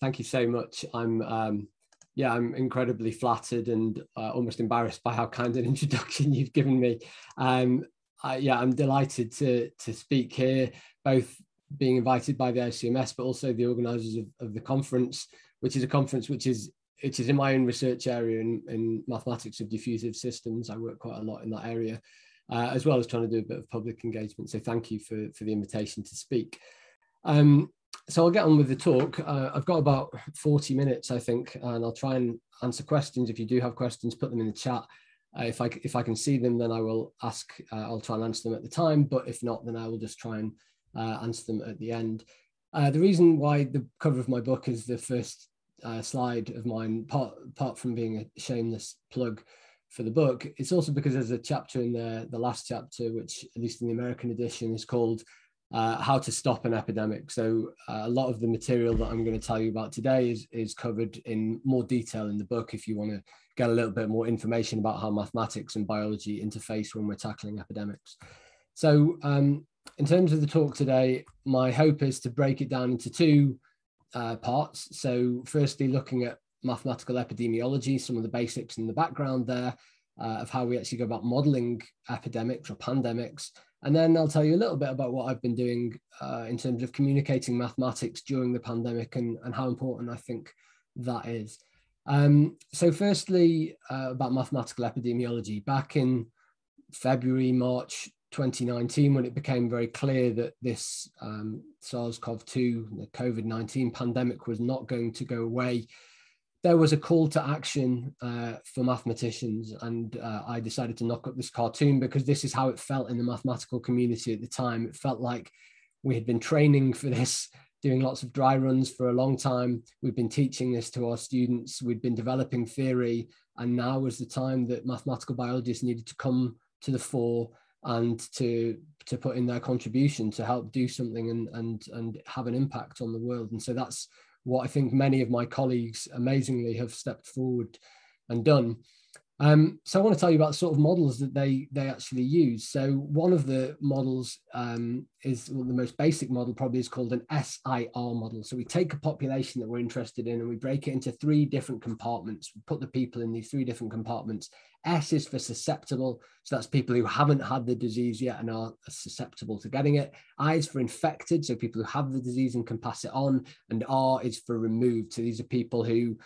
Thank you so much. I'm incredibly flattered and almost embarrassed by how kind an introduction you've given me. I'm delighted to speak here, both being invited by the ICMS, but also the organisers of the conference, which is a conference which is in my own research area in mathematics of diffusive systems. I work quite a lot in that area, as well as trying to do a bit of public engagement. So thank you for the invitation to speak. So I'll get on with the talk. I've got about 40 minutes, I think, and I'll try and answer questions. If you do have questions, put them in the chat. If I can see them, then I will ask. I'll try and answer them at the time. But if not, then I will just try and answer them at the end. The reason why the cover of my book is the first slide of mine, apart from being a shameless plug for the book, it's also because there's a chapter in the last chapter, which at least in the American edition is called How to Stop an Epidemic. So a lot of the material that I'm going to tell you about today is covered in more detail in the book if you want to get a little bit more information about how mathematics and biology interface when we're tackling epidemics. So in terms of the talk today, my hope is to break it down into two parts. So firstly, looking at mathematical epidemiology, some of the basics in the background there of how we actually go about modeling epidemics or pandemics. And then I'll tell you a little bit about what I've been doing in terms of communicating mathematics during the pandemic and how important I think that is. So firstly, about mathematical epidemiology. Back in February, March 2019, when it became very clear that this SARS-CoV-2, the COVID-19 pandemic was not going to go away, there was a call to action for mathematicians, and I decided to knock up this cartoon because this is how it felt in the mathematical community at the time. It felt like we had been training for this, doing lots of dry runs for a long time. We've been teaching this to our students. We'd been developing theory, and now was the time that mathematical biologists needed to come to the fore and to put in their contribution to help do something and have an impact on the world. And so that's what I think many of my colleagues amazingly have stepped forward and done. So I want to tell you about sort of models that they actually use. So one of the models is, well, the most basic model probably is called an SIR model. So we take a population that we're interested in and we break it into three different compartments. We put the people in these three different compartments. S is for susceptible. So that's people who haven't had the disease yet and are susceptible to getting it. I is for infected. So people who have the disease and can pass it on. And R is for removed. So these are people who,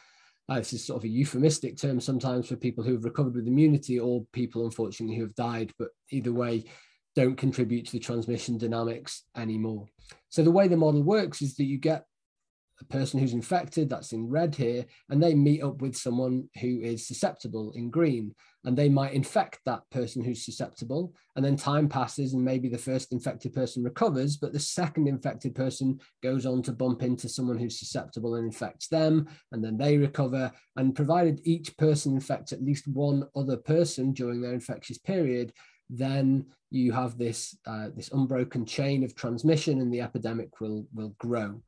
this is sort of a euphemistic term sometimes for people who have recovered with immunity or people, unfortunately, who have died, but either way, don't contribute to the transmission dynamics anymore. So the way the model works is that you get a person who's infected, that's in red here, and they meet up with someone who is susceptible in green, and they might infect that person who's susceptible, and then time passes and maybe the first infected person recovers, but the second infected person goes on to bump into someone who's susceptible and infects them, and then they recover. And provided each person infects at least one other person during their infectious period, then you have this unbroken chain of transmission and the epidemic will grow.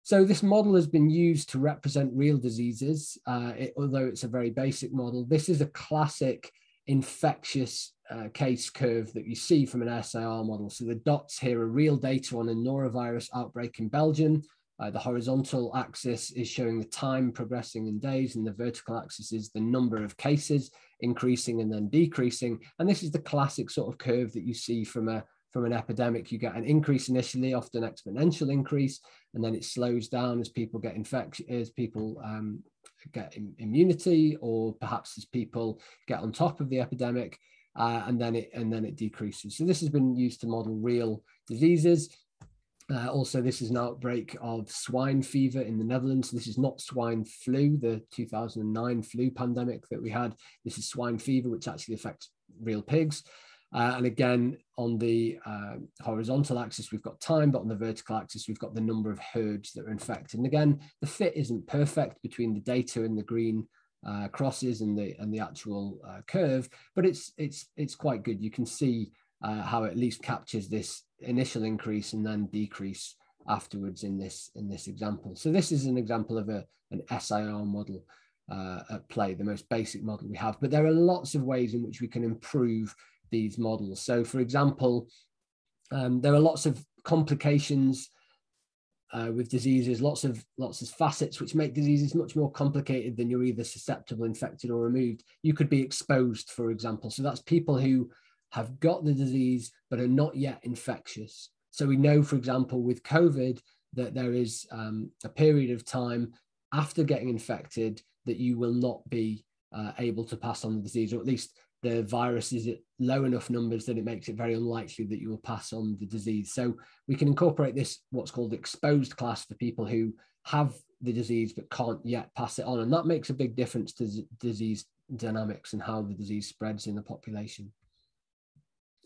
So this model has been used to represent real diseases, although it's a very basic model. This is a classic infectious case curve that you see from an SIR model. So the dots here are real data on a norovirus outbreak in Belgium. The horizontal axis is showing the time progressing in days, and the vertical axis is the number of cases increasing and then decreasing. And this is the classic sort of curve that you see from an epidemic. You get an increase initially, often exponential increase, and then it slows down as people get infected, as people get immunity, or perhaps as people get on top of the epidemic, and then it decreases. So this has been used to model real diseases. Also, this is an outbreak of swine fever in the Netherlands. This is not swine flu, the 2009 flu pandemic that we had. This is swine fever, which actually affects real pigs. And again, on the horizontal axis, we've got time, but on the vertical axis, we've got the number of herds that are infected. And again, the fit isn't perfect between the data and the green crosses and the actual curve, but it's quite good. You can see how it at least captures this initial increase and then decrease afterwards in this example. So this is an example of an SIR model at play, the most basic model we have. But there are lots of ways in which we can improve these models. So for example, there are lots of complications with diseases, lots of facets which make diseases much more complicated than you're either susceptible, infected, or removed. You could be exposed, for example. So that's people who have got the disease but are not yet infectious. So we know, for example, with COVID, that there is a period of time after getting infected that you will not be able to pass on the disease, or at least the virus is at low enough numbers that it makes it very unlikely that you will pass on the disease. So we can incorporate this, what's called exposed class, for people who have the disease but can't yet pass it on. And that makes a big difference to disease dynamics and how the disease spreads in the population.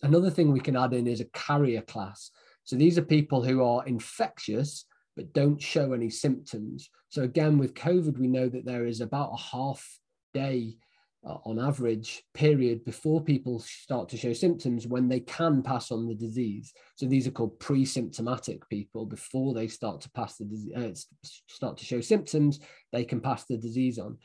Another thing we can add in is a carrier class. So these are people who are infectious but don't show any symptoms. So again, with COVID, we know that there is about a half day on average period before people start to show symptoms when they can pass on the disease. So these are called pre-symptomatic people. Before they start to pass the disease, start to show symptoms, they can pass the disease on.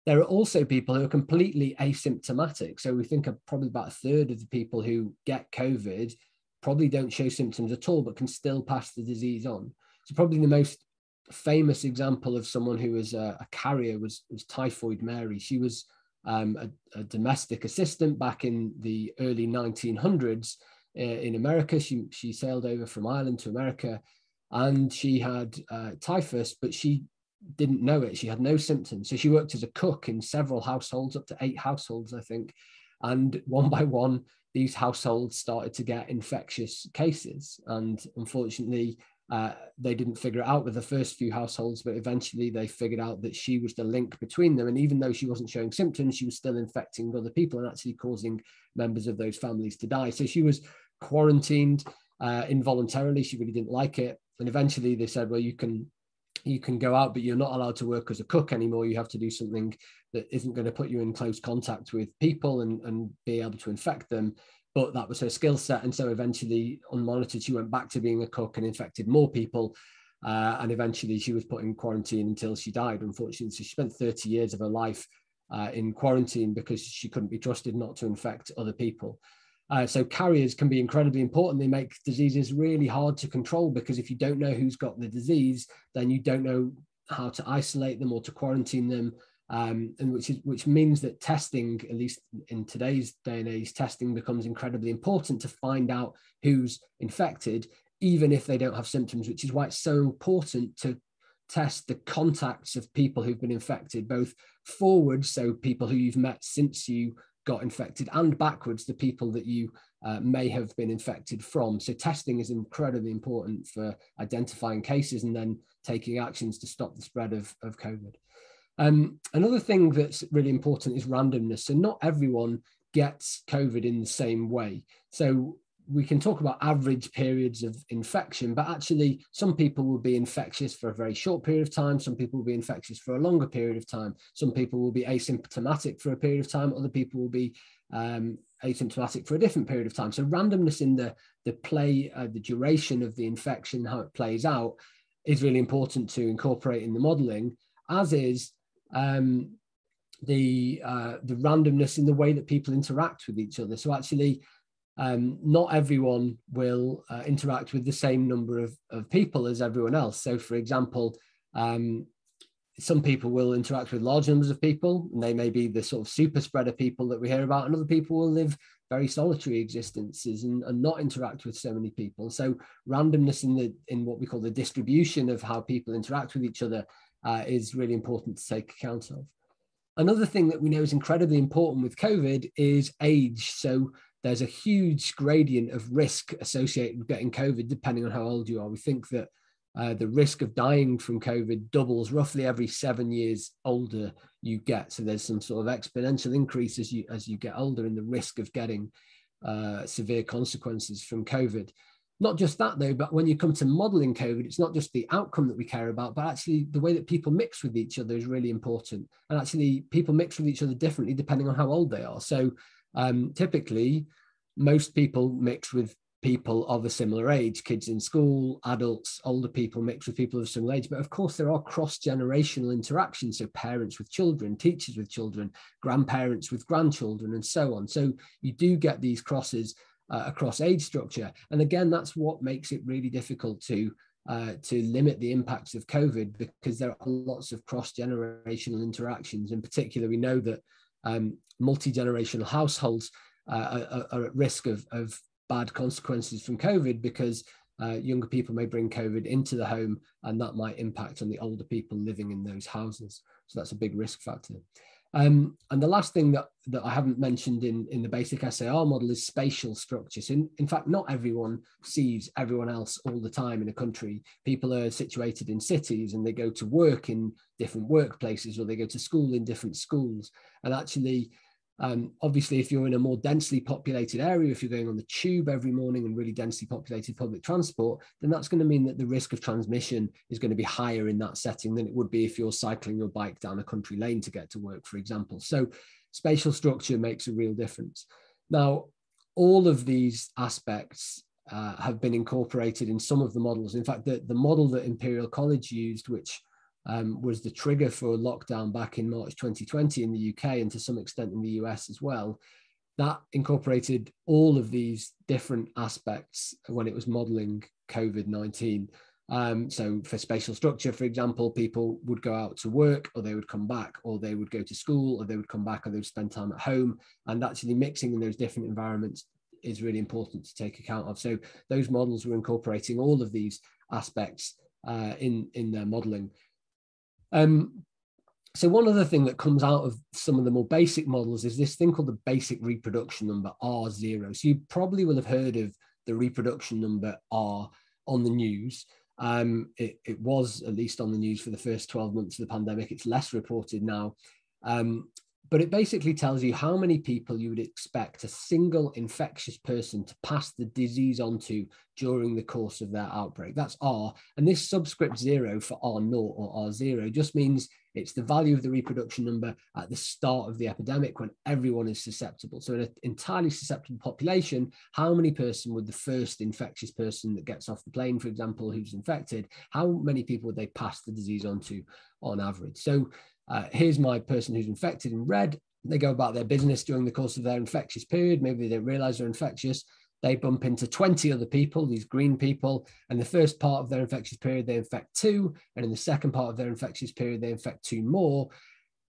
There are also people who are completely asymptomatic. So we think of probably about a third of the people who get COVID probably don't show symptoms at all, but can still pass the disease on. So probably the most famous example of someone who was a carrier was Typhoid Mary. She was a domestic assistant back in the early 1900s in America. She sailed over from Ireland to America, and she had typhus, but she didn't know it. She had no symptoms. So she worked as a cook in several households, up to 8 households, I think. And one by one, these households started to get infectious cases. And unfortunately, they didn't figure it out with the first few households, but eventually they figured out that she was the link between them. And even though she wasn't showing symptoms, she was still infecting other people and actually causing members of those families to die. So she was quarantined involuntarily. She really didn't like it. And eventually they said, well, you can go out, but you're not allowed to work as a cook anymore. You have to do something that isn't going to put you in close contact with people and be able to infect them. But that was her skill set. And so eventually, unmonitored, she went back to being a cook and infected more people. And eventually she was put in quarantine until she died, unfortunately. So she spent 30 years of her life in quarantine because she couldn't be trusted not to infect other people. So carriers can be incredibly important. They make diseases really hard to control, because if you don't know who's got the disease, then you don't know how to isolate them or to quarantine them. And which means that testing, at least in today's day and age, testing becomes incredibly important to find out who's infected, even if they don't have symptoms, which is why it's so important to test the contacts of people who've been infected, both forward, so people who you've met since you got infected, and backwards, the people that you may have been infected from. So testing is incredibly important for identifying cases and then taking actions to stop the spread of COVID. Another thing that's really important is randomness. So not everyone gets COVID in the same way. So we can talk about average periods of infection, but actually some people will be infectious for a very short period of time. Some people will be infectious for a longer period of time. Some people will be asymptomatic for a period of time. Other people will be asymptomatic for a different period of time. So randomness in the duration of the infection, how it plays out, is really important to incorporate in the modeling, as is the randomness in the way that people interact with each other. So actually, not everyone will interact with the same number of people as everyone else. So for example, some people will interact with large numbers of people, and they may be the sort of super spreader people that we hear about, and other people will live very solitary existences and not interact with so many people. So randomness in what we call the distribution of how people interact with each other is really important to take account of. Another thing that we know is incredibly important with COVID is age. So there's a huge gradient of risk associated with getting COVID, depending on how old you are. We think that the risk of dying from COVID doubles roughly every 7 years older you get. So there's some sort of exponential increase as you get older in the risk of getting severe consequences from COVID. Not just that though, but when you come to modeling COVID, it's not just the outcome that we care about, but actually the way that people mix with each other is really important. And actually people mix with each other differently depending on how old they are. So typically most people mix with people of a similar age, kids in school, adults, older people mix with people of a similar age. But of course there are cross-generational interactions. So parents with children, teachers with children, grandparents with grandchildren, and so on. So you do get these crosses across age structure. And again, that's what makes it really difficult to to limit the impacts of COVID, because there are lots of cross-generational interactions. In particular, we know that multi-generational households are at risk of bad consequences from COVID, because younger people may bring COVID into the home, and that might impact on the older people living in those houses. So that's a big risk factor. And the last thing that I haven't mentioned in the basic SAR model is spatial structure. So in fact, not everyone sees everyone else all the time in a country. People are situated in cities, and they go to work in different workplaces, or they go to school in different schools. And actually, obviously, if you're in a more densely populated area, if you're going on the tube every morning and really densely populated public transport, then that's going to mean that the risk of transmission is going to be higher in that setting than it would be if you're cycling your bike down a country lane to get to work, for example. So spatial structure makes a real difference. Now, all of these aspects have been incorporated in some of the models. In fact, the model that Imperial College used, which was the trigger for lockdown back in March 2020 in the UK, and to some extent in the US as well, that incorporated all of these different aspects when it was modeling COVID-19. So for spatial structure, for example, people would go out to work, or they would come back, or they would go to school, or they would come back, or they would spend time at home. And actually mixing in those different environments is really important to take account of. So those models were incorporating all of these aspects in their modeling. So one other thing that comes out of some of the more basic models is this thing called the basic reproduction number, R0. So you probably will have heard of the reproduction number R on the news. It was at least on the news for the first 12 months of the pandemic. It's less reported now. But it basically tells you how many people you would expect a single infectious person to pass the disease onto during the course of their outbreak. That's R. And this subscript 0 for R0 or R0 just means it's the value of the reproduction number at the start of the epidemic, when everyone is susceptible. So in an entirely susceptible population, how many person would the first infectious person that gets off the plane, for example, who's infected, how many people would they pass the disease onto on average? So here's my person who's infected in red. They go about their business during the course of their infectious period. Maybe they don't realize they're infectious. They bump into 20 other people, these green people, and the first part of their infectious period, they infect 2. And in the second part of their infectious period, they infect 2 more.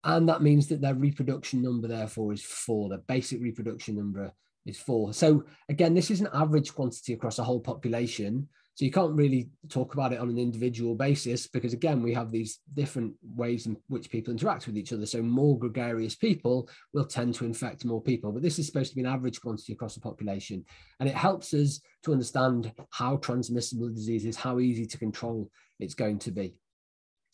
And that means that their reproduction number, therefore, is 4. Their basic reproduction number is 4. So again, this is an average quantity across a whole population. So you can't really talk about it on an individual basis, because again, we have these different ways in which people interact with each other. So more gregarious people will tend to infect more people, but this is supposed to be an average quantity across the population. And it helps us to understand how transmissible the disease is, how easy to control it's going to be.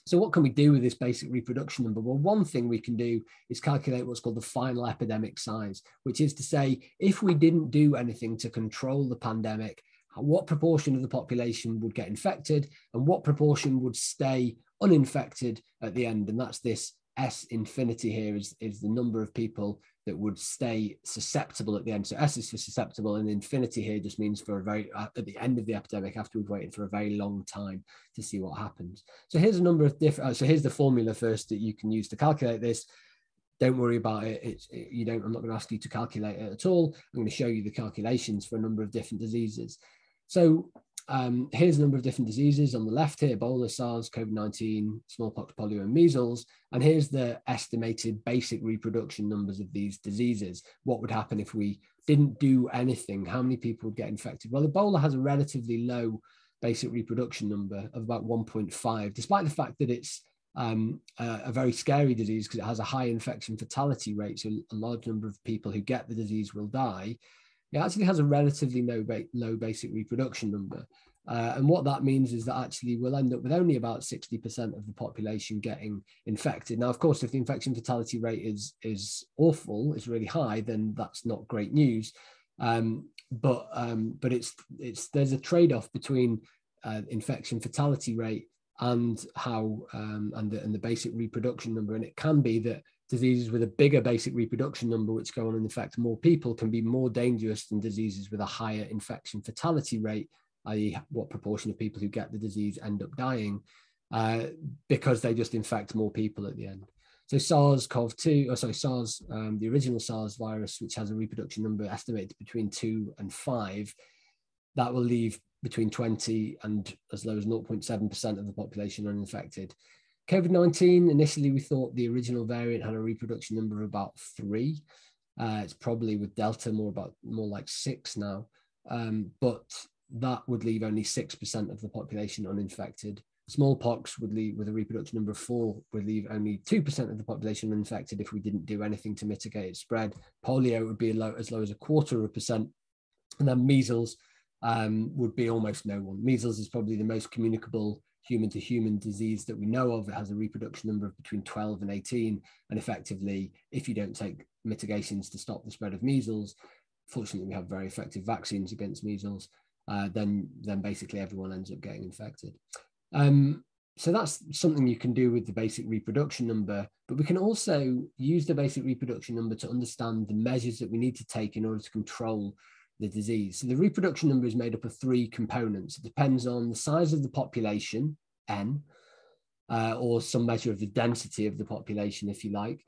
So what can we do with this basic reproduction number? Well, one thing we can do is calculate what's called the final epidemic size, which is to say, if we didn't do anything to control the pandemic, what proportion of the population would get infected and what proportion would stay uninfected at the end. And that's this S infinity here is the number of people that would stay susceptible at the end. So S is for susceptible, and infinity here just means for a very, at the end of the epidemic, after we've waited for a very long time to see what happens. So here's a number of different, so here's the formula first that you can use to calculate this. Don't worry about it. I'm not going to ask you to calculate it at all. I'm going to show you the calculations for a number of different diseases. So here's a number of different diseases on the left here: Ebola, SARS, COVID-19, smallpox, polio, and measles. And here's the estimated basic reproduction numbers of these diseases. What would happen if we didn't do anything? How many people would get infected? Well, Ebola has a relatively low basic reproduction number of about 1.5, despite the fact that it's a very scary disease because it has a high infection fatality rate. So a large number of people who get the disease will die. It actually has a relatively low basic reproduction number. And what that means is that actually we'll end up with only about 60% of the population getting infected. Now, of course, if the infection fatality rate is awful, it's really high, then that's not great news. But there's a trade-off between infection fatality rate and how and the basic reproduction number. And it can be that diseases with a bigger basic reproduction number, which go on and infect more people, can be more dangerous than diseases with a higher infection fatality rate, i.e. what proportion of people who get the disease end up dying, because they just infect more people at the end. So SARS, the original SARS virus, which has a reproduction number estimated between 2 and 5, that will leave between 20 and as low as 0.7% of the population uninfected. COVID-19, initially we thought the original variant had a reproduction number of about 3. It's probably with Delta more like 6 now, but that would leave only 6% of the population uninfected. Smallpox would leave, with a reproduction number of 4, would leave only 2% of the population uninfected if we didn't do anything to mitigate its spread. Polio would be as low as 0.25%, and then measles would be almost no one. Measles is probably the most communicable human-to-human disease that we know of. It has a reproduction number of between 12 and 18, and effectively, if you don't take mitigations to stop the spread of measles, fortunately we have very effective vaccines against measles, then basically everyone ends up getting infected. So that's something you can do with the basic reproduction number, but we can also use the basic reproduction number to understand the measures that we need to take in order to control the disease. So the reproduction number is made up of 3 components. It depends on the size of the population, N, or some measure of the density of the population, if you like,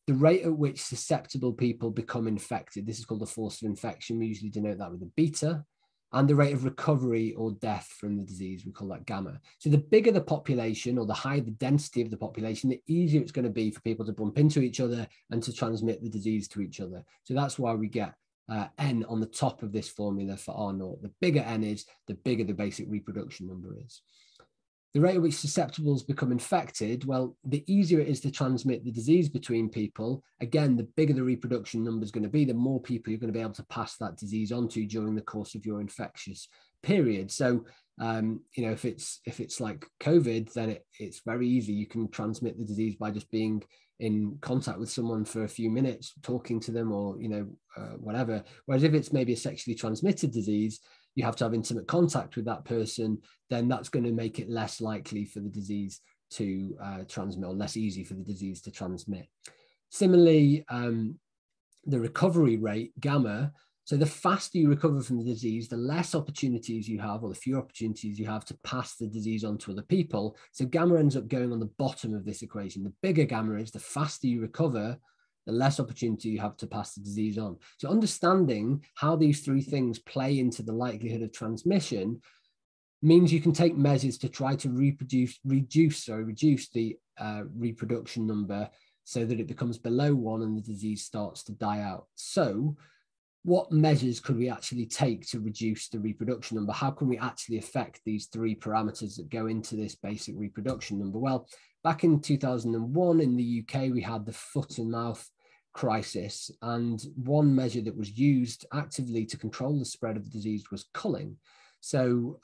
the rate at which susceptible people become infected. This is called the force of infection. We usually denote that with a beta. And the rate of recovery or death from the disease, we call that gamma. So the bigger the population, or the higher the density of the population, the easier it's going to be for people to bump into each other and to transmit the disease to each other. So that's why we get N on the top of this formula for R0. The bigger N is, the bigger the basic reproduction number is. The rate at which susceptibles become infected, well, the easier it is to transmit the disease between people. Again, the bigger the reproduction number is going to be, the more people you're going to be able to pass that disease on to during the course of your infectious period. So, you know, if it's like COVID, then it's very easy. You can transmit the disease by just being in contact with someone for a few minutes, talking to them, or, you know, whatever. Whereas if it's maybe a sexually transmitted disease, you have to have intimate contact with that person, then that's going to make it less likely for the disease to transmit, or less easy for the disease to transmit. Similarly, the recovery rate, gamma, so the faster you recover from the disease, the less opportunities you have, or the fewer opportunities you have to pass the disease on to other people. So gamma ends up going on the bottom of this equation. The bigger gamma is, the faster you recover, the less opportunity you have to pass the disease on. So understanding how these 3 things play into the likelihood of transmission means you can take measures to try to reduce the reproduction number so that it becomes below 1 and the disease starts to die out. So what measures could we actually take to reduce the reproduction number? How can we actually affect these 3 parameters that go into this basic reproduction number? Well, back in 2001 in the UK, we had the foot and mouth crisis, and one measure that was used actively to control the spread of the disease was culling. So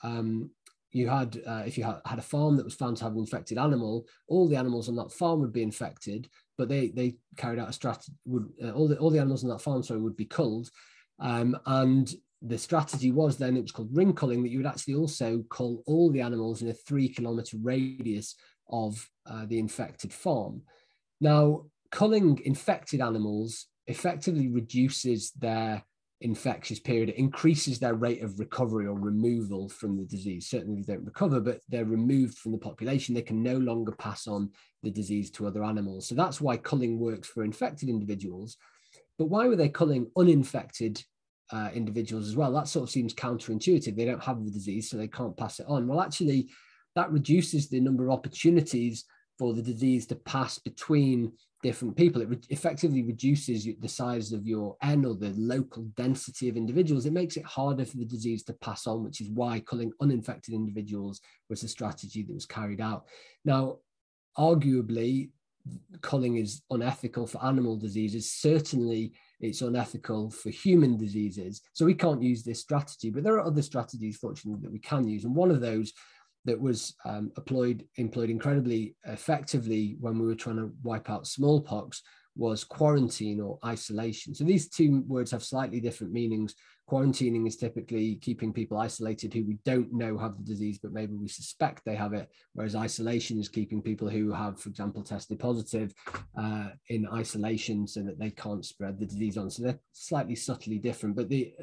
you had, if you had a farm that was found to have an infected animal, all the animals on that farm would be infected, but they carried out a strategy, all the animals on that farm, would be culled. And the strategy was then, it was called ring culling, that you would actually also cull all the animals in a 3-kilometer radius of the infected farm. Now, culling infected animals effectively reduces their infectious period. It increases their rate of recovery or removal from the disease. Certainly they don't recover, but they're removed from the population. They can no longer pass on the disease to other animals. So that's why culling works for infected individuals. But why were they culling uninfected individuals as well? That sort of seems counterintuitive. They don't have the disease, so they can't pass it on. Well, actually, that reduces the number of opportunities for the disease to pass between different people. It effectively reduces the size of your N, or the local density of individuals. It makes it harder for the disease to pass on, which is why culling uninfected individuals was a strategy that was carried out. Now, arguably, culling is unethical for animal diseases. Certainly, it's unethical for human diseases. So we can't use this strategy, but there are other strategies, fortunately, that we can use. And one of those that was employed incredibly effectively when we were trying to wipe out smallpox was quarantine or isolation. So these 2 words have slightly different meanings. Quarantining is typically keeping people isolated who we don't know have the disease, but maybe we suspect they have it, whereas isolation is keeping people who have, for example, tested positive in isolation so that they can't spread the disease on. So they're slightly subtly different, but the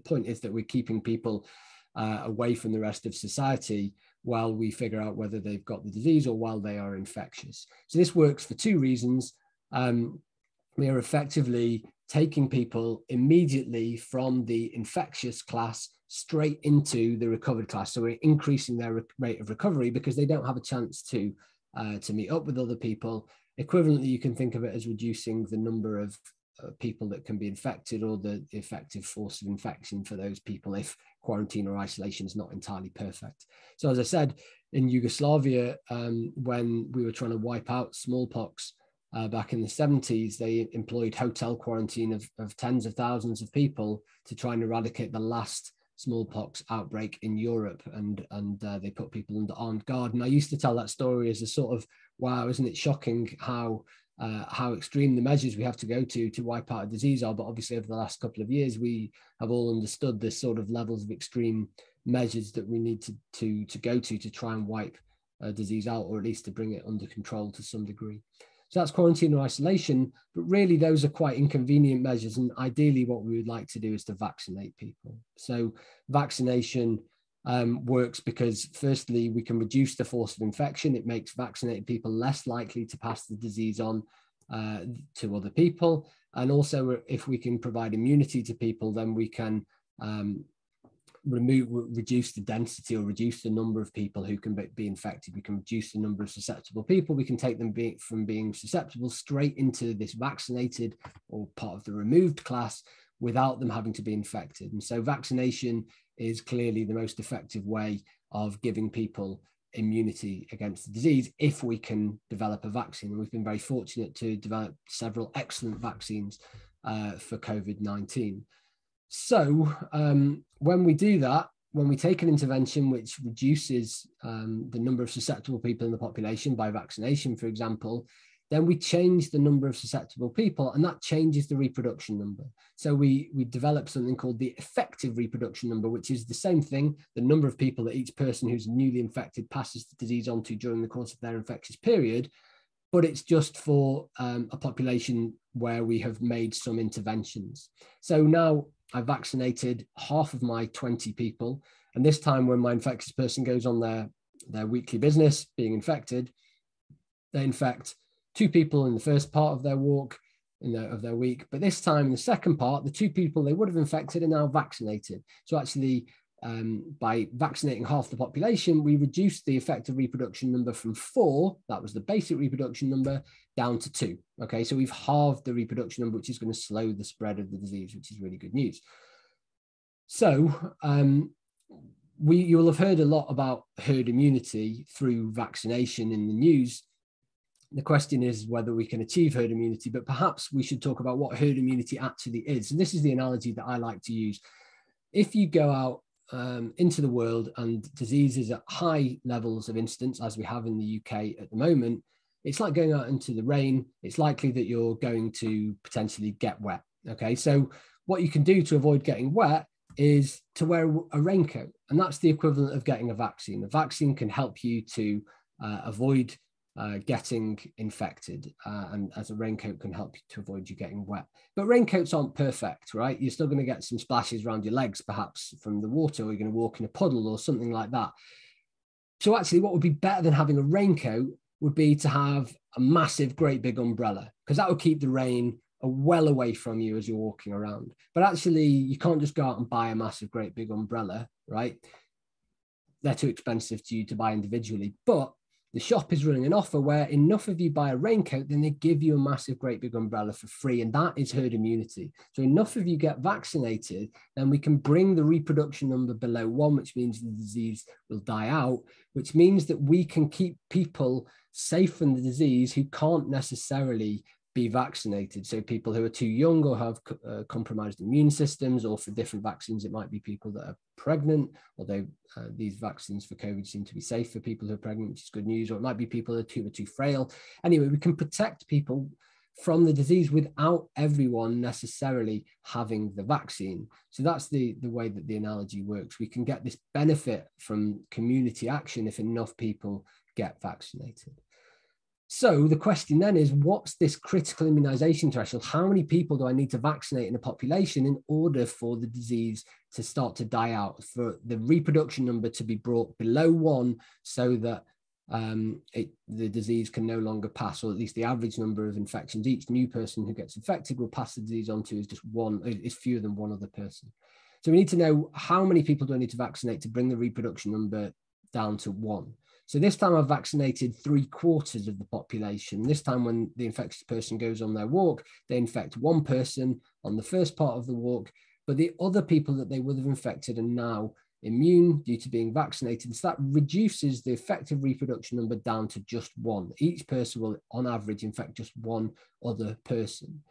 point is that we're keeping people away from the rest of society while we figure out whether they've got the disease or while they are infectious. So this works for 2 reasons. We are effectively taking people immediately from the infectious class straight into the recovered class. So we're increasing their rate of recovery because they don't have a chance to meet up with other people. Equivalently, you can think of it as reducing the number of people that can be infected, or the effective force of infection for those people if quarantine or isolation is not entirely perfect. So as I said, in Yugoslavia, when we were trying to wipe out smallpox back in the 70s, they employed hotel quarantine of tens of thousands of people to try and eradicate the last smallpox outbreak in Europe, and they put people under armed guard. And I used to tell that story as a sort of, wow, isn't it shocking how extreme the measures we have to go to wipe out a disease are. But obviously over the last couple of years, we have all understood the sort of levels of extreme measures that we need to go to try and wipe a disease out, or at least to bring it under control to some degree. So that's quarantine or isolation, but really those are quite inconvenient measures. And ideally what we would like to do is to vaccinate people. So vaccination works because firstly, we can reduce the force of infection. It makes vaccinated people less likely to pass the disease on to other people. And also if we can provide immunity to people, then we can reduce the density or reduce the number of people who can be infected. We can reduce the number of susceptible people. We can take them from being susceptible straight into this vaccinated or part of the removed class without them having to be infected. And so vaccination is clearly the most effective way of giving people immunity against the disease if we can develop a vaccine. And we've been very fortunate to develop several excellent vaccines for COVID-19. So when we do that, when we take an intervention which reduces the number of susceptible people in the population by vaccination, for example, then we change the number of susceptible people, and that changes the reproduction number. So we develop something called the effective reproduction number, which is the same thing, the number of people that each person who's newly infected passes the disease on to during the course of their infectious period, but it's just for a population where we have made some interventions. So now I vaccinated half of my 20 people, and this time when my infectious person goes on their weekly business being infected, they infect 2 people in the first part of their walk of their week, but this time in the second part, the 2 people they would have infected are now vaccinated. So actually by vaccinating half the population, we reduced the effective reproduction number from 4, that was the basic reproduction number, down to 2. Okay, so we've halved the reproduction number, which is going to slow the spread of the disease, which is really good news. So you will have heard a lot about herd immunity through vaccination in the news. The question is whether we can achieve herd immunity, but perhaps we should talk about what herd immunity actually is. And this is the analogy that I like to use. If you go out into the world and disease is at high levels of incidence, as we have in the UK at the moment, it's like going out into the rain. It's likely that you're going to potentially get wet. Okay, so what you can do to avoid getting wet is to wear a raincoat, and that's the equivalent of getting a vaccine. A vaccine can help you to avoid getting infected, and as a raincoat can help you to avoid you getting wet. But raincoats aren't perfect, right? You're still going to get some splashes around your legs, perhaps from the water, or you're going to walk in a puddle or something like that. So actually what would be better than having a raincoat would be to have a massive, great big umbrella, because that would keep the rain well away from you as you're walking around. But actually you can't just go out and buy a massive, great big umbrella, right? They're too expensive to you to buy individually, but the shop is running an offer where enough of you buy a raincoat, then they give you a massive, great big umbrella for free. And that is herd immunity. So enough of you get vaccinated, then we can bring the reproduction number below 1, which means the disease will die out, which means that we can keep people safe from the disease who can't necessarily be vaccinated. So people who are too young or have compromised immune systems, or for different vaccines, it might be people that are pregnant, although these vaccines for COVID seem to be safe for people who are pregnant, which is good news, or it might be people that are too frail. Anyway, we can protect people from the disease without everyone necessarily having the vaccine. So that's the way that the analogy works. We can get this benefit from community action if enough people get vaccinated. So the question then is, what's this critical immunization threshold? How many people do I need to vaccinate in a population in order for the disease to start to die out, for the reproduction number to be brought below 1, so that the disease can no longer pass, or at least the average number of infections each new person who gets infected will pass the disease on to is fewer than one other person. So we need to know how many people do I need to vaccinate to bring the reproduction number down to 1. So this time I've vaccinated 3/4 of the population. This time when the infectious person goes on their walk, they infect one person on the first part of the walk, but the other people that they would have infected are now immune due to being vaccinated. So that reduces the effective reproduction number down to just 1. Each person will, on average, infect just one other person.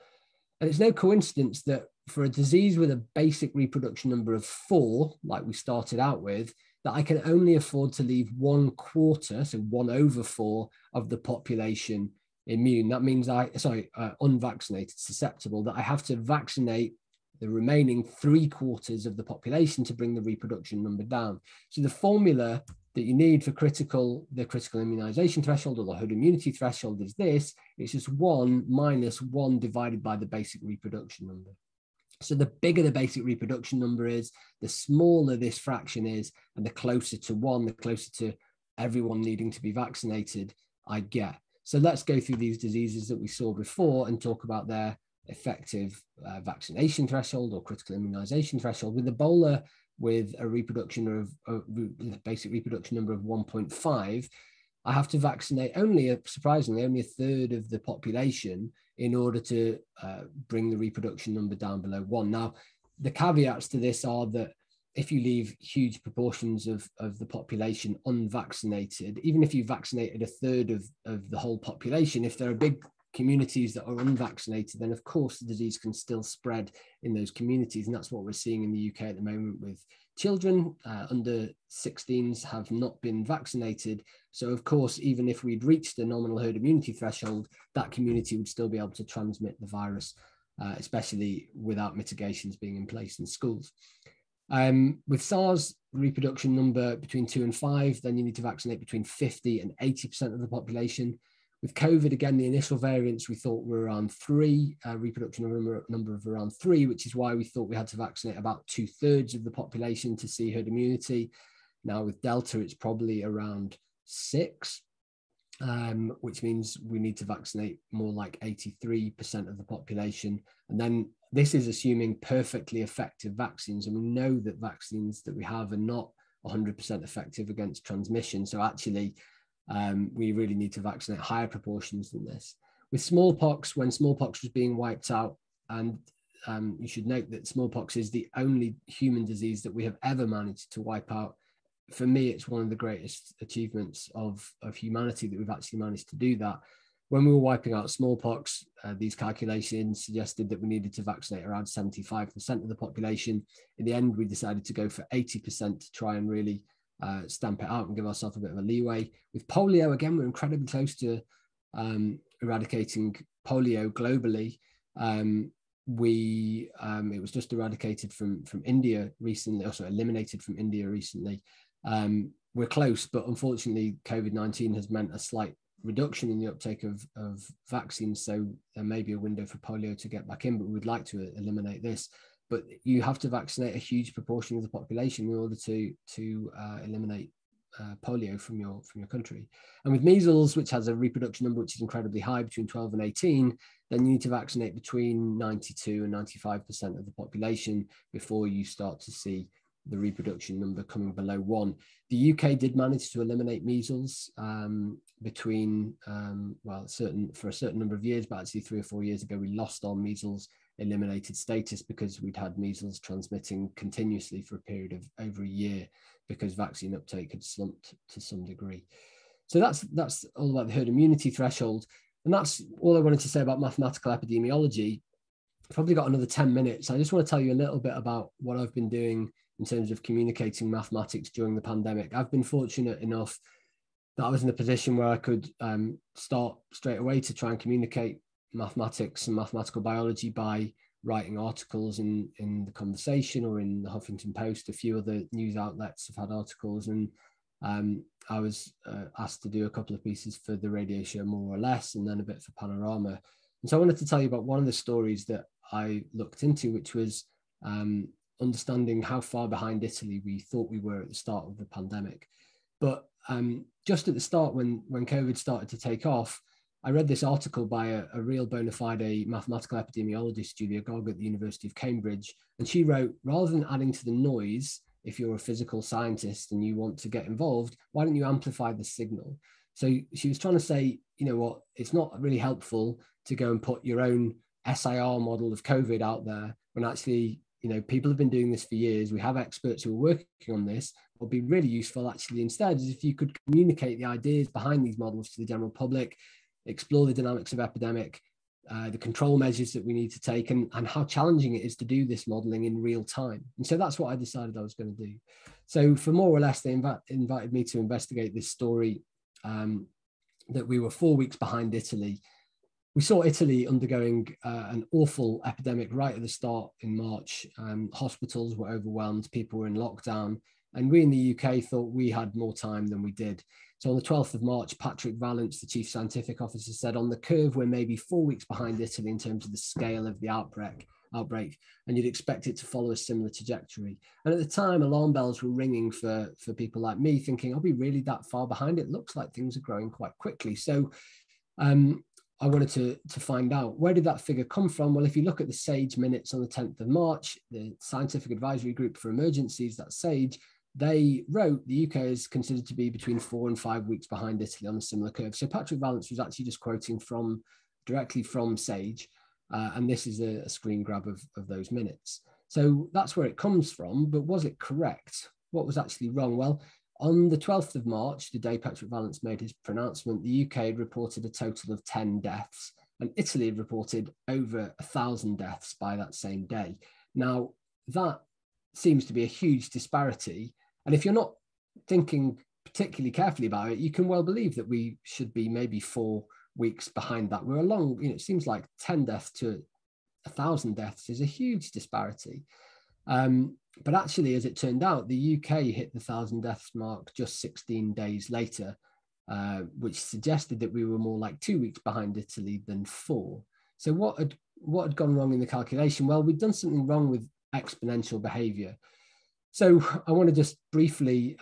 And it's no coincidence that for a disease with a basic reproduction number of 4, like we started out with, that I can only afford to leave 1/4, so 1/4 of the population immune. That means unvaccinated, susceptible, that I have to vaccinate the remaining 3/4 of the population to bring the reproduction number down. So the formula that you need for the critical immunization threshold, or the herd immunity threshold, is this. It's just 1 minus 1 divided by the basic reproduction number. So the bigger the basic reproduction number is, the smaller this fraction is, and the closer to 1, the closer to everyone needing to be vaccinated I get. So let's go through these diseases that we saw before and talk about their effective vaccination threshold or critical immunization threshold. With Ebola, with a basic reproduction number of 1.5, I have to vaccinate surprisingly, only 1/3 of the population in order to bring the reproduction number down below 1. Now, the caveats to this are that if you leave huge proportions of the population unvaccinated, even if you vaccinated 1/3 of the whole population, if there are big communities that are unvaccinated, then of course the disease can still spread in those communities. And that's what we're seeing in the UK at the moment with children under 16s have not been vaccinated. So of course, even if we'd reached the nominal herd immunity threshold, that community would still be able to transmit the virus, especially without mitigations being in place in schools. With SARS, reproduction number between 2 and 5, then you need to vaccinate between 50 and 80% of the population. With COVID, again, the initial variants we thought were around 3, reproduction number of around 3, which is why we thought we had to vaccinate about 2/3 of the population to see herd immunity. Now with Delta, it's probably around 6, which means we need to vaccinate more like 83% of the population. And then this is assuming perfectly effective vaccines. And we know that vaccines that we have are not 100% effective against transmission. So actually, we really need to vaccinate higher proportions than this. With smallpox, when smallpox was being wiped out, and you should note that smallpox is the only human disease that we have ever managed to wipe out. For me, it's one of the greatest achievements of humanity that we've actually managed to do that. When we were wiping out smallpox, these calculations suggested that we needed to vaccinate around 75% of the population. In the end, we decided to go for 80% to try and really stamp it out and give ourselves a bit of a leeway. With polio, again, we're incredibly close to eradicating polio globally. It was just eradicated from India recently, also eliminated from India recently. We're close, but unfortunately, COVID-19 has meant a slight reduction in the uptake of vaccines. So there may be a window for polio to get back in, but we would like to eliminate this. But you have to vaccinate a huge proportion of the population in order to eliminate polio from your country. And with measles, which has a reproduction number which is incredibly high, between 12 and 18, then you need to vaccinate between 92 and 95% of the population before you start to see the reproduction number coming below 1. The UK did manage to eliminate measles for a certain number of years, but actually 3 or 4 years ago, we lost our measles eliminated status because we'd had measles transmitting continuously for a period of over a year because vaccine uptake had slumped to some degree. So that's all about the herd immunity threshold. And that's all I wanted to say about mathematical epidemiology. I've probably got another 10 minutes. I just want to tell you a little bit about what I've been doing in terms of communicating mathematics during the pandemic. I've been fortunate enough that I was in a position where I could start straight away to try and communicate mathematics and mathematical biology by writing articles in The Conversation or in the Huffington Post. A few other news outlets have had articles, and I was asked to do a couple of pieces for the radio show More or Less, and then a bit for Panorama. And so I wanted to tell you about one of the stories that I looked into, which was understanding how far behind Italy we thought we were at the start of the pandemic. But just at the start, when COVID started to take off, I read this article by a real bona fide mathematical epidemiologist, Julia Gogg at the University of Cambridge. And she wrote, rather than adding to the noise, if you're a physical scientist and you want to get involved, why don't you amplify the signal? So she was trying to say, you know what, it's not really helpful to go and put your own SIR model of COVID out there when actually, you know, people have been doing this for years. We have experts who are working on this. What would be really useful actually instead is if you could communicate the ideas behind these models to the general public, explore the dynamics of epidemic, the control measures that we need to take, and how challenging it is to do this modeling in real time. And so that's what I decided I was going to do. So for more or less, they invited me to investigate this story that we were 4 weeks behind Italy. We saw Italy undergoing an awful epidemic right at the start in March. Hospitals were overwhelmed, people were in lockdown, and we in the UK thought we had more time than we did. So on the 12th of March, Patrick Vallance, the chief scientific officer, said on the curve, we're maybe 4 weeks behind Italy in terms of the scale of the outbreak, and you'd expect it to follow a similar trajectory. And at the time, alarm bells were ringing for people like me, thinking, are we really that far behind? It looks like things are growing quite quickly. So I wanted to find out, where did that figure come from? Well, if you look at the SAGE minutes on the 10th of March, the Scientific Advisory Group for Emergencies, that's SAGE, they wrote the UK is considered to be between 4 and 5 weeks behind Italy on a similar curve. So Patrick Vallance was actually just quoting directly from SAGE, and this is a screen grab of those minutes. So that's where it comes from, but was it correct? What was actually wrong? Well, on the 12th of March, the day Patrick Vallance made his pronouncement, the UK had reported a total of 10 deaths, and Italy had reported over 1,000 deaths by that same day. Now, that seems to be a huge disparity. And if you're not thinking particularly carefully about it, you can well believe that we should be maybe 4 weeks behind that. We're along, you know, it seems like 10 deaths to 1,000 deaths is a huge disparity. But actually, as it turned out, the UK hit the 1,000 deaths mark just 16 days later, which suggested that we were more like 2 weeks behind Italy than 4. So what had gone wrong in the calculation? Well, we'd done something wrong with exponential behaviour. So I want to just briefly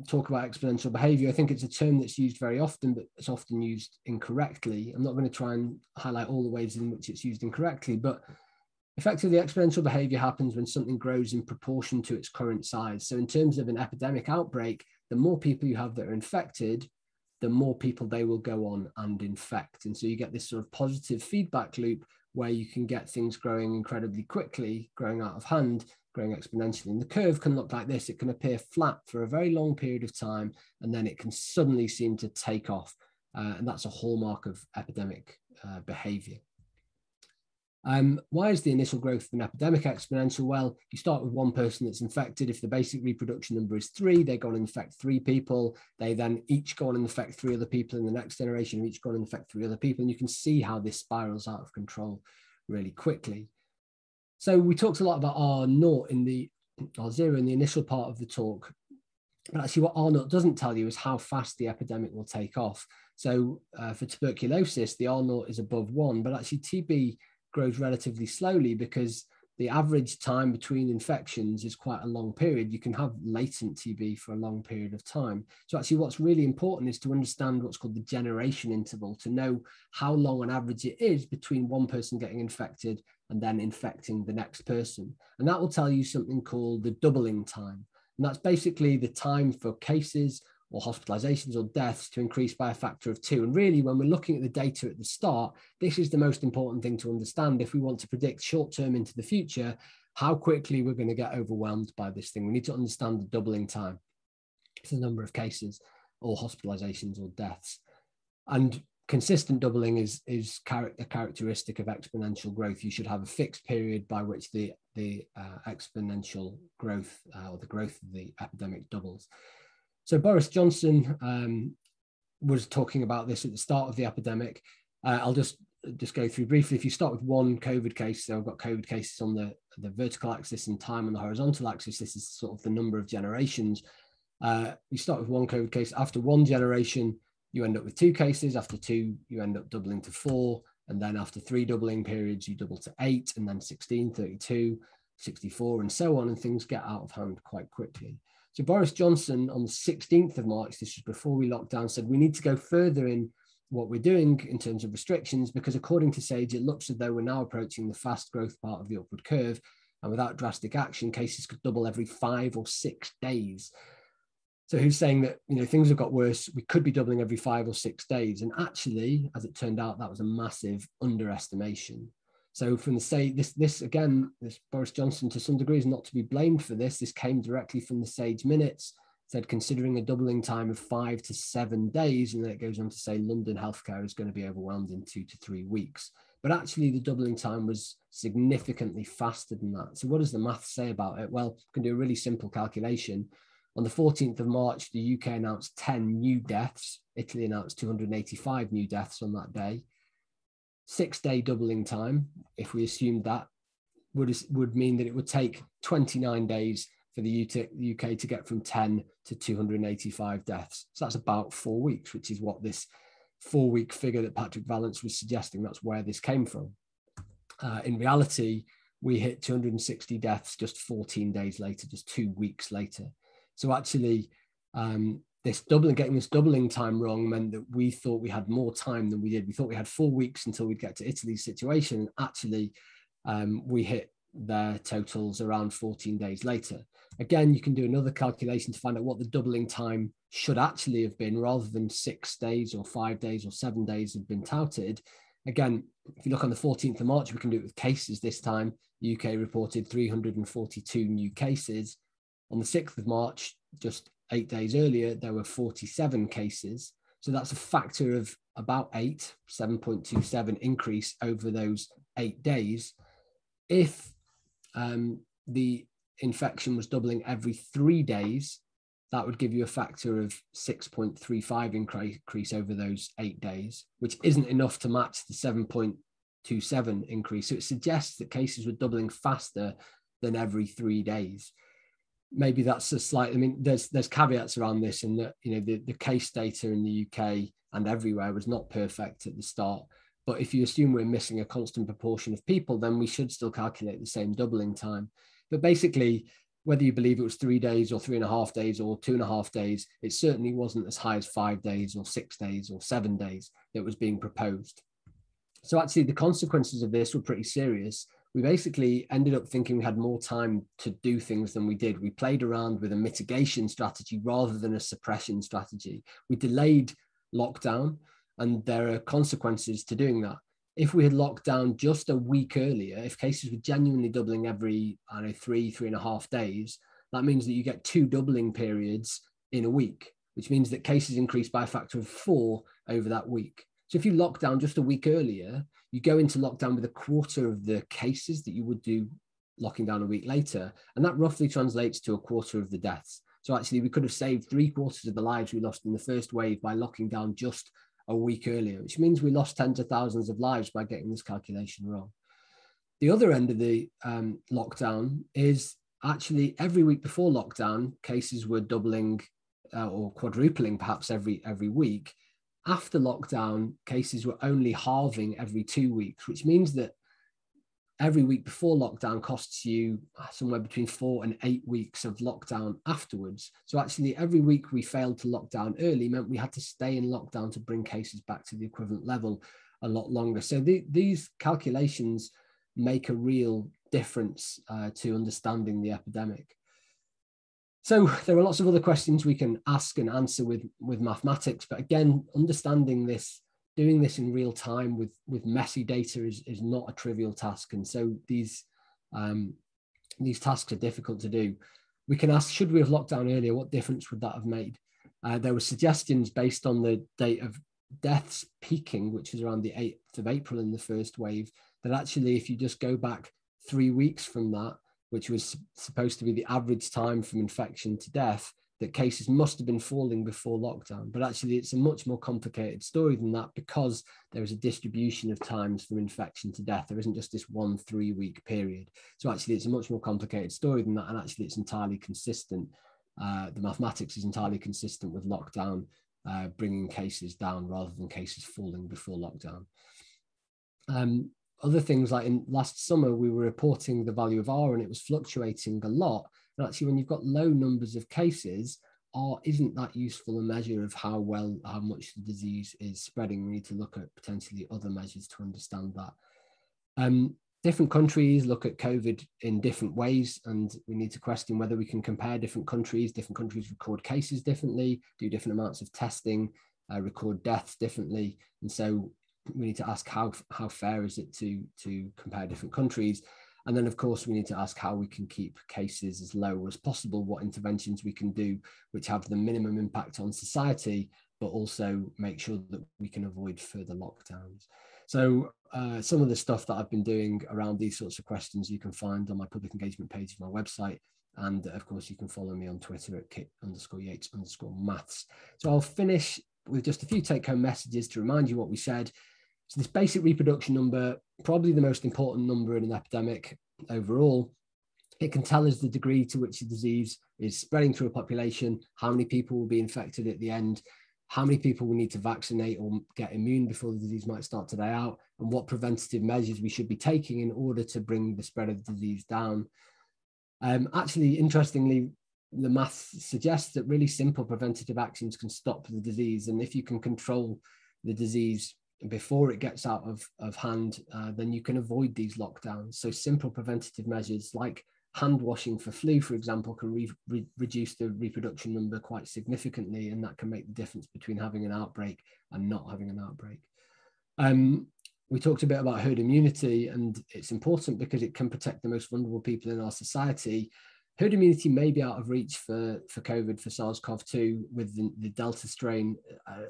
talk about exponential behaviour. I think it's a term that's used very often, but it's often used incorrectly. I'm not going to try and highlight all the ways in which it's used incorrectly, but effectively exponential behaviour happens when something grows in proportion to its current size. So in terms of an epidemic outbreak, the more people you have that are infected, the more people they will go on and infect. And so you get this sort of positive feedback loop where you can get things growing incredibly quickly, growing out of hand, growing exponentially. And the curve can look like this. It can appear flat for a very long period of time, and then it can suddenly seem to take off. And that's a hallmark of epidemic behavior. Why is the initial growth of an epidemic exponential? Well, you start with one person that's infected. If the basic reproduction number is 3, they go on and infect 3 people. They then each go on and infect 3 other people in the next generation, each go on and infect 3 other people. And you can see how this spirals out of control really quickly. So we talked a lot about R0 R0 in the initial part of the talk. But actually what R0 doesn't tell you is how fast the epidemic will take off. So for tuberculosis, the R0 is above 1, but actually TB grows relatively slowly because the average time between infections is quite a long period. You can have latent TB for a long period of time. So actually what's really important is to understand what's called the generation interval, to know how long on average it is between one person getting infected and then infecting the next person. And that will tell you something called the doubling time. And that's basically the time for cases or hospitalizations or deaths to increase by a factor of 2. And really, when we're looking at the data at the start, this is the most important thing to understand if we want to predict short-term into the future, how quickly we're going to get overwhelmed by this thing. We need to understand the doubling time. It's the number of cases or hospitalizations or deaths. And consistent doubling is a characteristic of exponential growth. You should have a fixed period by which the exponential growth or the growth of the epidemic doubles. So Boris Johnson was talking about this at the start of the epidemic. I'll just go through briefly. If you start with one COVID case, so I've got COVID cases on the vertical axis and time on the horizontal axis. This is sort of the number of generations. You start with one COVID case. After one generation, you end up with 2 cases. After 2, you end up doubling to 4. And then after 3 doubling periods, you double to 8, and then 16, 32, 64, and so on. And things get out of hand quite quickly. So Boris Johnson on the 16th of March, this was before we locked down, said we need to go further in what we're doing in terms of restrictions, because according to Sage, it looks as though we're now approaching the fast growth part of the upward curve. And without drastic action, cases could double every 5 or 6 days. So who's saying that, you know, things have got worse, we could be doubling every 5 or 6 days. And actually, as it turned out, that was a massive underestimation. So from the Sage, this Boris Johnson to some degree is not to be blamed for this. This came directly from the Sage minutes, said considering a doubling time of 5 to 7 days. And then it goes on to say London healthcare is going to be overwhelmed in 2 to 3 weeks. But actually the doubling time was significantly faster than that. So what does the math say about it? Well, we can do a really simple calculation. On the 14th of March, the UK announced 10 new deaths. Italy announced 285 new deaths on that day. 6-day doubling time, if we assumed that, would mean that it would take 29 days for the UK to get from 10 to 285 deaths. So that's about 4 weeks, which is what this 4-week figure that Patrick Vallance was suggesting, that's where this came from. In reality, we hit 260 deaths just 14 days later, just 2 weeks later. So actually, getting this doubling time wrong meant that we thought we had more time than we did. We thought we had 4 weeks until we'd get to Italy's situation. And actually, we hit their totals around 14 days later. Again, you can do another calculation to find out what the doubling time should actually have been, rather than 6 days or 5 days or 7 days have been touted. Again, if you look on the 14th of March, we can do it with cases this time. The UK reported 342 new cases. On the 6th of March, just 8 days earlier, there were 47 cases. So that's a factor of about 8, 7.27 increase over those 8 days. If the infection was doubling every 3 days, that would give you a factor of 6.35 increase over those 8 days, which isn't enough to match the 7.27 increase. So it suggests that cases were doubling faster than every 3 days. Maybe that's a slight, I mean, there's caveats around this, and that, you know, the case data in the UK and everywhere was not perfect at the start. But if you assume we're missing a constant proportion of people, then we should still calculate the same doubling time. But basically, whether you believe it was 3 days or 3.5 days or 2.5 days, it certainly wasn't as high as 5 days or 6 days or 7 days that was being proposed. So actually the consequences of this were pretty serious. We basically ended up thinking we had more time to do things than we did. We played around with a mitigation strategy rather than a suppression strategy. We delayed lockdown, and there are consequences to doing that. If we had locked down just a week earlier, if cases were genuinely doubling every, 3.5 days, that means that you get 2 doubling periods in a week, which means that cases increase by a factor of 4 over that week. So if you lock down just a week earlier, you go into lockdown with a quarter of the cases that you would do locking down a week later. And that roughly translates to a quarter of the deaths. So actually we could have saved 3/4 of the lives we lost in the first wave by locking down just a week earlier, which means we lost tens of thousands of lives by getting this calculation wrong. The other end of the lockdown is actually every week before lockdown, cases were doubling or quadrupling perhaps every week. After lockdown, cases were only halving every 2 weeks, which means that every week before lockdown costs you somewhere between 4 and 8 weeks of lockdown afterwards. So actually every week we failed to lock down early meant we had to stay in lockdown to bring cases back to the equivalent level a lot longer. So these calculations make a real difference to understanding the epidemic. So there are lots of other questions we can ask and answer with mathematics, but again, understanding this, doing this in real time with messy data is not a trivial task. And so these tasks are difficult to do. We can ask, should we have locked down earlier? What difference would that have made? There were suggestions based on the date of deaths peaking, which was around the 8th of April in the first wave, that actually if you just go back 3 weeks from that, which was supposed to be the average time from infection to death, that cases must have been falling before lockdown. But actually it's a much more complicated story than that, because there is a distribution of times from infection to death. There isn't just this 1 3-week period. So actually it's a much more complicated story than that. And actually it's entirely consistent. The mathematics is entirely consistent with lockdown, bringing cases down rather than cases falling before lockdown. Other things like in last summer, we were reporting the value of R and it was fluctuating a lot. But actually, when you've got low numbers of cases, isn't that useful a measure of how much the disease is spreading? We need to look at potentially other measures to understand that. Different countries look at COVID in different ways, and we need to question whether we can compare different countries. Different countries record cases differently, do different amounts of testing, record deaths differently. And so we need to ask how fair is it to compare different countries. And then, of course, we need to ask how we can keep cases as low as possible, what interventions we can do which have the minimum impact on society, but also make sure that we can avoid further lockdowns. So some of the stuff that I've been doing around these sorts of questions you can find on my public engagement page of my website. And of course, you can follow me on Twitter at kit_Yates_maths. So I'll finish with just a few take-home messages to remind you what we said. So this basic reproduction number, probably the most important number in an epidemic overall. It can tell us the degree to which the disease is spreading through a population, how many people will be infected at the end, how many people we need to vaccinate or get immune before the disease might start to die out, and what preventative measures we should be taking in order to bring the spread of the disease down. Actually, interestingly, the math suggests that really simple preventative actions can stop the disease. And if you can control the disease before it gets out of hand, then you can avoid these lockdowns. So simple preventative measures like hand washing for flu, for example, can reduce the reproduction number quite significantly, and that can make the difference between having an outbreak and not having an outbreak. We talked a bit about herd immunity, and it's important because it can protect the most vulnerable people in our society. Herd immunity may be out of reach for COVID, for SARS-CoV-2 with the Delta strain,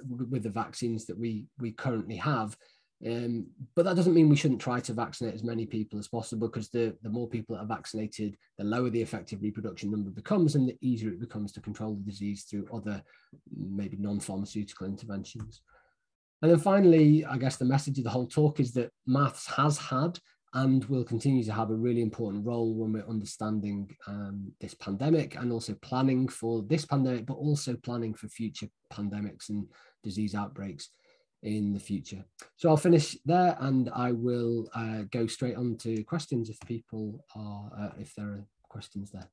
with the vaccines that we currently have. But that doesn't mean we shouldn't try to vaccinate as many people as possible, because the more people that are vaccinated, the lower the effective reproduction number becomes, and the easier it becomes to control the disease through other maybe non-pharmaceutical interventions. And then finally, I guess the message of the whole talk is that maths has had and will continue to have a really important role when we're understanding this pandemic, and also planning for this pandemic, but also planning for future pandemics and disease outbreaks in the future. So I'll finish there, and I will go straight on to questions if people are, if there are questions there.